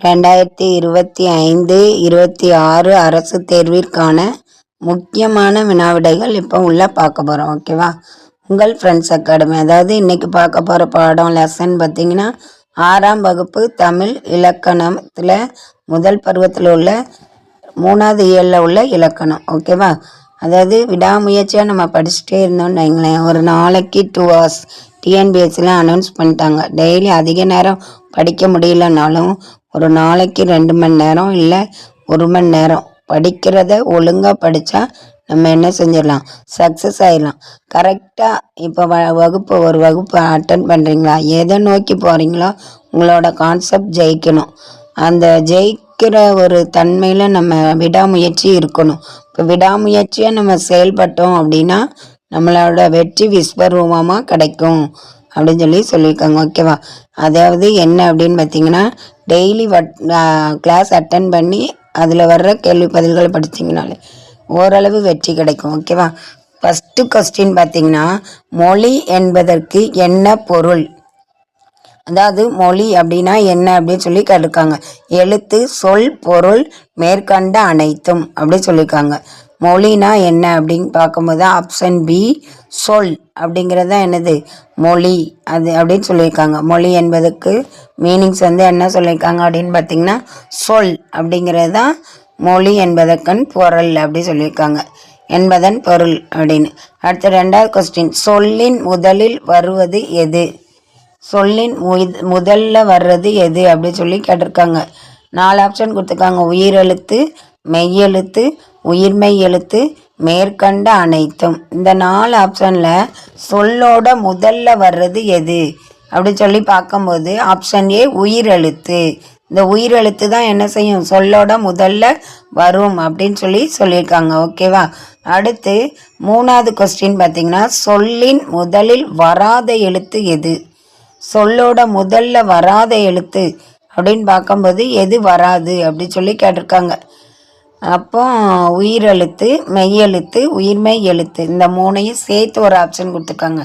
2025-26 அரசு தேர்விற்கான முக்கியமான வினாவிடைகள் இப்போ உள்ள பார்க்க போகிறோம். ஓகேவா? உங்கள் ஃப்ரெண்ட்ஸ் அகாடமி. அதாவது இன்னைக்கு பார்க்க போகிற பாடம் லெசன் பார்த்தீங்கன்னா 6ஆம் வகுப்பு தமிழ் இலக்கணத்தில் முதல் பருவத்தில் உள்ள 3வது இயலில் உள்ள இலக்கணம். ஓகேவா? அதாவது விடாமுயற்சியாக நம்ம படிச்சுட்டே இருந்தோம்னு வைங்களேன், ஒரு நாளைக்கு 2 hours டிஎன்பிஎஸ்சியில் அனௌன்ஸ் பண்ணிட்டாங்க. டெய்லி அதிக நேரம் படிக்க முடியலனாலும் ஒரு நாளைக்கு 2 மணி நேரம் இல்லை 1 மணி நேரம் படிக்கிறத ஒழுங்காக படித்தா நம்ம என்ன செஞ்சிடலாம், சக்ஸஸ் ஆகிடலாம். கரெக்டாக இப்போ ஒரு வகுப்பு அட்டன் பண்ணுறீங்களா, எதை நோக்கி போகிறீங்களோ உங்களோட கான்செப்ட் ஜெயிக்கணும். அந்த ஜெயிக்கிற ஒரு தன்மையில் நம்ம விடாமுயற்சி இருக்கணும். இப்போ விடாமுயற்சியாக நம்ம செயல்பட்டோம் அப்படின்னா நம்மளோட வெற்றி விஸ்வரூபமாக கிடைக்கும் அப்படின்னு சொல்லியிருக்காங்க. ஓகேவா? அதாவது என்ன அப்படின்னு பார்த்தீங்கன்னா, டெய்லி கிளாஸ் அட்டன் பண்ணி அதில் வர்ற கேள்வி பதில்களை படிச்சிங்கனாலே ஓரளவு வெற்றி கிடைக்கும். ஓகேவா? ஃபஸ்ட்டு கொஸ்டின் பார்த்தீங்கன்னா, மொழி என்பதற்கு என்ன பொருள்? அதாவது மொழி அப்படின்னா என்ன அப்படின்னு சொல்லி கேட்டிருக்காங்க. எழுத்து, சொல், பொருள், மேற்கண்ட அனைத்தும் அப்படின்னு சொல்லியிருக்காங்க. மொழினா என்ன அப்படின்னு பார்க்கும்போது ஆப்ஷன் பி சொல் அப்படிங்கிறது தான் என்னது, மொழி. அது அப்படின்னு சொல்லியிருக்காங்க. மொழி என்பதுக்கு மீனிங்ஸ் என்ன சொல்லியிருக்காங்க அப்படின்னு பார்த்தீங்கன்னா, சொல் அப்படிங்கிறது தான் மொழி என்பதற்கன் பொருள் அப்படி சொல்லியிருக்காங்க. என்பதன் பொருள் அப்படின்னு. அடுத்த 2வது கொஸ்டின், சொல்லின் முதலில் வருவது எது? சொல்லின் முதல்ல வர்றது எது அப்படின்னு சொல்லி கேட்டிருக்காங்க. 4 ஆப்ஷன் கொடுத்துருக்காங்க. உயிரெழுத்து, மெய்யெழுத்து, உயிர்மெய் எழுத்து, மேற்கண்ட அனைத்தும். இந்த 4 ஆப்ஷனில் சொல்லோட முதல்ல வர்றது எது அப்படின்னு சொல்லி பார்க்கும்போது ஆப்ஷன் ஏ உயிரெழுத்து. இந்த உயிரெழுத்து தான் என்ன செய்யும், சொல்லோட முதல்ல வரும் அப்படின்னு சொல்லியிருக்காங்க. ஓகேவா? அடுத்து 3வது கொஸ்டின் பார்த்தீங்கன்னா, சொல்லின் முதலில் வராத எழுத்து எது? சொல்லோட முதல்ல வராத எழுத்து அப்படின்னு பார்க்கும்போது எது வராது அப்படின்னு சொல்லி கேட்டிருக்காங்க. அப்போ உயிரெழுத்து, மெய்யெழுத்து, உயிர்மெய் எழுத்து, இந்த 3ஐயும் சேர்த்து ஒரு ஆப்ஷன் கொடுத்துருக்காங்க,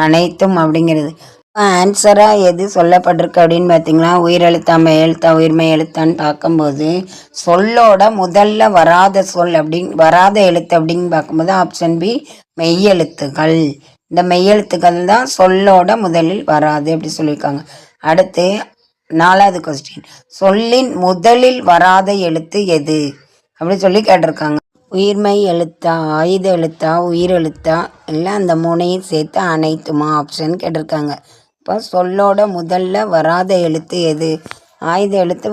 அனைத்தும் அப்படிங்கிறது. ஆன்சராக எது சொல்லப்பட்டிருக்கு அப்படின்னு பார்த்தீங்கன்னா, உயிரெழுத்தா, மெய்யெழுத்தா, உயிர்மெய் எழுத்தான்னு பார்க்கும்போது சொல்லோட முதல்ல வராத சொல் வராத எழுத்து அப்படின்னு பார்க்கும்போது ஆப்ஷன் பி மெய்யெழுத்துகள். இந்த மெய்யெழுத்துக்கள் தான் சொல்லோட முதலில் வராது அப்படி சொல்லியிருக்காங்க. அடுத்து 4வது கொஸ்டின், சொல்லின் முதலில் வராத எழுத்து எது அப்படி சொல்லி கேட்டிருக்காங்க. உயிர்மெய் எழுத்தா, ஆயுத எழுத்தா, உயிரெழுத்தா, இல்லை அந்த 3ஐயும் சேர்த்து அனைத்துமா ஆப்ஷன் கேட்டிருக்காங்க. இப்போ சொல்லோட முதல்ல வராத எழுத்து எது? ஆயுத எழுத்து.